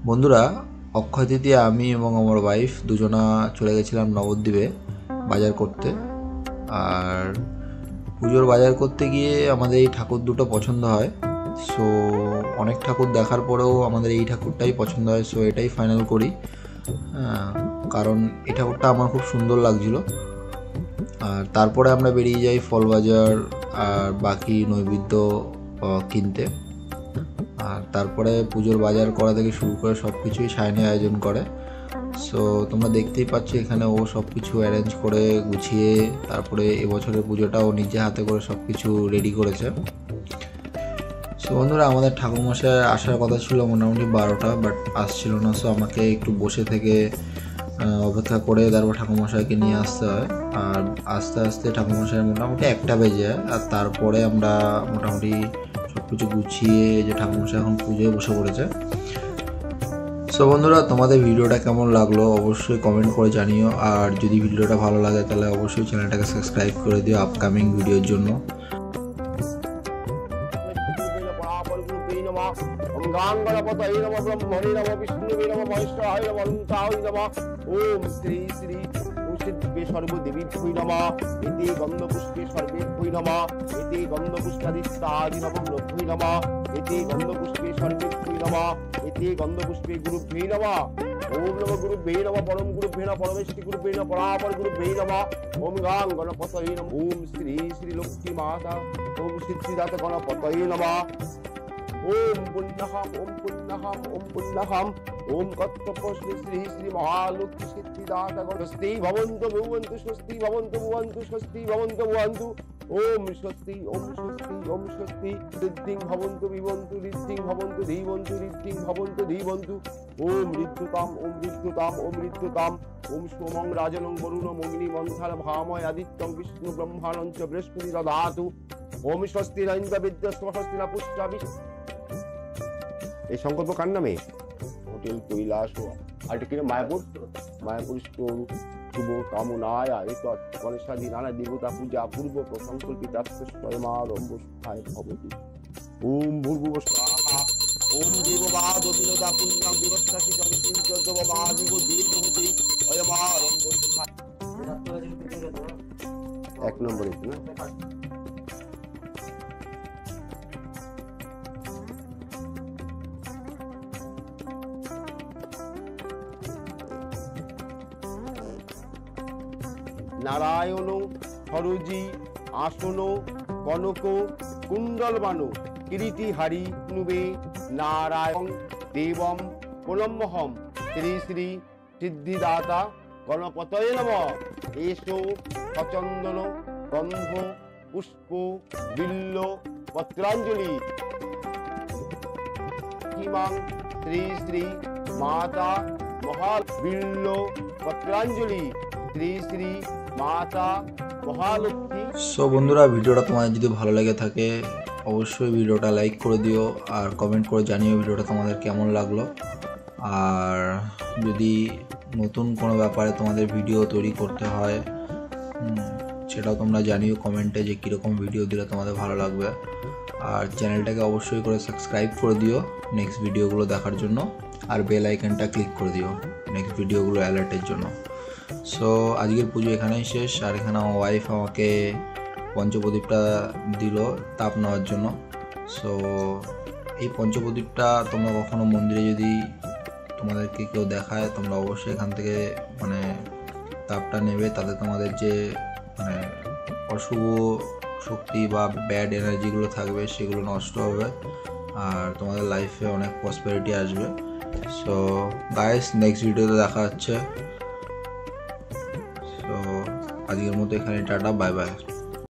বন্ধুরা, অক্ষয় তৃতীয়া আমি এবং আমার ওয়াইফ দুজনা চলে গেছিলাম নবদ্বীপে বাজার করতে। আর পুজোর বাজার করতে গিয়ে আমাদের এই ঠাকুর দুটো পছন্দ হয়। সো অনেক ঠাকুর দেখার পরেও আমাদের এই ঠাকুরটাই পছন্দ হয়, সো এটাই ফাইনাল করি। কারণ এই ঠাকুরটা আমার খুব সুন্দর লাগছিল। আর তারপরে আমরা বেরিয়ে যাই ফল বাজার আর বাকি নৈবেদ্য কিনতে। আর তারপরে পুজোর বাজার করা থেকে শুরু করে সব কিছুই সায়নী আয়োজন করে। সো তোমরা দেখতেই পাচ্ছ এখানে ও সব কিছু অ্যারেঞ্জ করে গুছিয়ে তারপরে এবছরের পুজোটাও নিজে হাতে করে সব কিছু রেডি করেছে। সো বন্ধুরা, আমাদের ঠাকুরমশাই আসার কথা ছিল মোটামুটি 12টা, বাট আসছিল না। সো আমাকে একটু বসে থেকে অপেক্ষা করে তারপর ঠাকুরমশাইকে নিয়ে আসতে হয়। আর আস্তে আস্তে ঠাকুরমশাই মোটামুটি 1টা বেজে যায়। আর তারপরে আমরা মোটামুটি সব কিছু গুছিয়ে যে ঠাকুরমশাই এখন পুজোয় বসে পড়েছে। সো বন্ধুরা, তোমাদের ভিডিওটা কেমন লাগলো অবশ্যই কমেন্ট করে জানিও। আর যদি ভিডিওটা ভালো লাগে তাহলে অবশ্যই চ্যানেলটাকে সাবস্ক্রাইব করে দিও আপকামিং ভিডিওর জন্য। ओम श्री श्री सिद्धे सर्वदेवी भूय नमः इति गंधपुष्पे सर्वे भूय नमः इति गंधपुष्पादिस्तादि नमः भूय नमः इति गंधपुष्पे सर्वे भूय नमः इति गंधपुष्पे गुरुभ्ये नमः। ओम नमः गुरुभ्ये नमः परम गुरुभ्ये नमः परमेष्टि गुरुभ्ये नमः परापर गुरुभ्ये नमः। ओम गां गणपतये नमः। ओम श्री श्री लक्ष्मी माता ओम सिद्धिदाता गणपतये नमः। ओम पुण्यहम ओम पुण्यहम ओम पुण्यहम ओम कत्तपश्री श्री श्री महालक्ष्मी सिद्धिदाता स्वस्ति भवन्तु भुवन्तु स्वस्ति भवन्तु भुवन्तु स्वस्ति भवन्तु भुवन्तु। ओम स्वस्ति ओम स्वस्ति ओम स्वस्ति रिद्धिं भवन्तु विवन्तु रिद्धिं भवन्तु धीवन्तु रिद्धिं भवन्तु धीवन्तु। ओम ऋद्धताम् ओम ऋद्धताम् ओम ऋद्धताम् ओम सोमं राजनं वरुणं अग्नि मंथर भामय आदित्यं विष्णु ब्रह्माणं च बृहस्पति ददातु। ओम स्वस्ति न इन्द्र विद्यस्व स्वस्ति न पुष्टा। এই সংকল্প কার নামে? হোটেল কৈলাস আর এটা কিনা মায়াপুর স্টোর শুভ কামনায় এত গণেশাদি নানা দেবতা পূজা পূর্ব সংকল্পিত স্বয়মারম্ভ সুখায় ভবতু। ওম ভূর্ভুব স্বাহা ওম দেববাদ বিনোদা পুণ্যং বিবস্তাসি জমিতিং চদ্দব মহাদিব দেবহতি অয়মারম্ভ সুখায়। 1 নম্বর এটা না। नारायण सरोजी आसन कनक कुंडलबानो किरीटिहारी नुबे नारायण देवम प्रणम्यहम श्री श्री सिद्धिदाता गणपतये नमः। एषो सचंदन गंध पुष्प बिल्ल पत्रांजलि किमां श्री श्री माता महाबिल्ल पत्रांजलि श्री श्री माता महालक्ष्मी। সো বন্ধুরা, ভিডিওটা তোমাদের যদি ভালো লেগে থাকে অবশ্যই ভিডিওটা লাইক করে দিও আর কমেন্ট করে জানিও ভিডিওটা তোমাদের কেমন লাগলো। আর যদি নতুন কোনো ব্যাপারে তোমাদের ভিডিও তৈরি করতে হয় সেটাও তোমরা জানিও কমেন্টে যে কীরকম ভিডিও দিলে তোমাদের ভালো লাগবে। আর চ্যানেলটাকে অবশ্যই করে সাবস্ক্রাইব করে দিও নেক্সট ভিডিওগুলো দেখার জন্য। আর বেল আইকনটা ক্লিক করে দিও নেক্সট ভিডিওগুলো অ্যালার্টের জন্য। সো আজকের পুজো এখানেই শেষ। আর এখানে আমার ওয়াইফ আমাকে পঞ্চপ্রদীপটা দিল তাপ নেওয়ার জন্য। সো এই পঞ্চপ্রদীপটা তোমরা কখনো মন্দিরে যদি তোমাদেরকে কেউ দেখায় তোমরা অবশ্যই এখান থেকে মানে তাপটা নেবে, তাতে তোমাদের যে মানে অশুভ শক্তি বা ব্যাড এনার্জিগুলো থাকবে সেগুলো নষ্ট হবে আর তোমাদের লাইফে অনেক প্রসপেরিটি আসবে। সো গাইস, নেক্সট ভিডিওতে দেখা হচ্ছে। তো আজকের মতো এখানে টাটা, বাই বাই।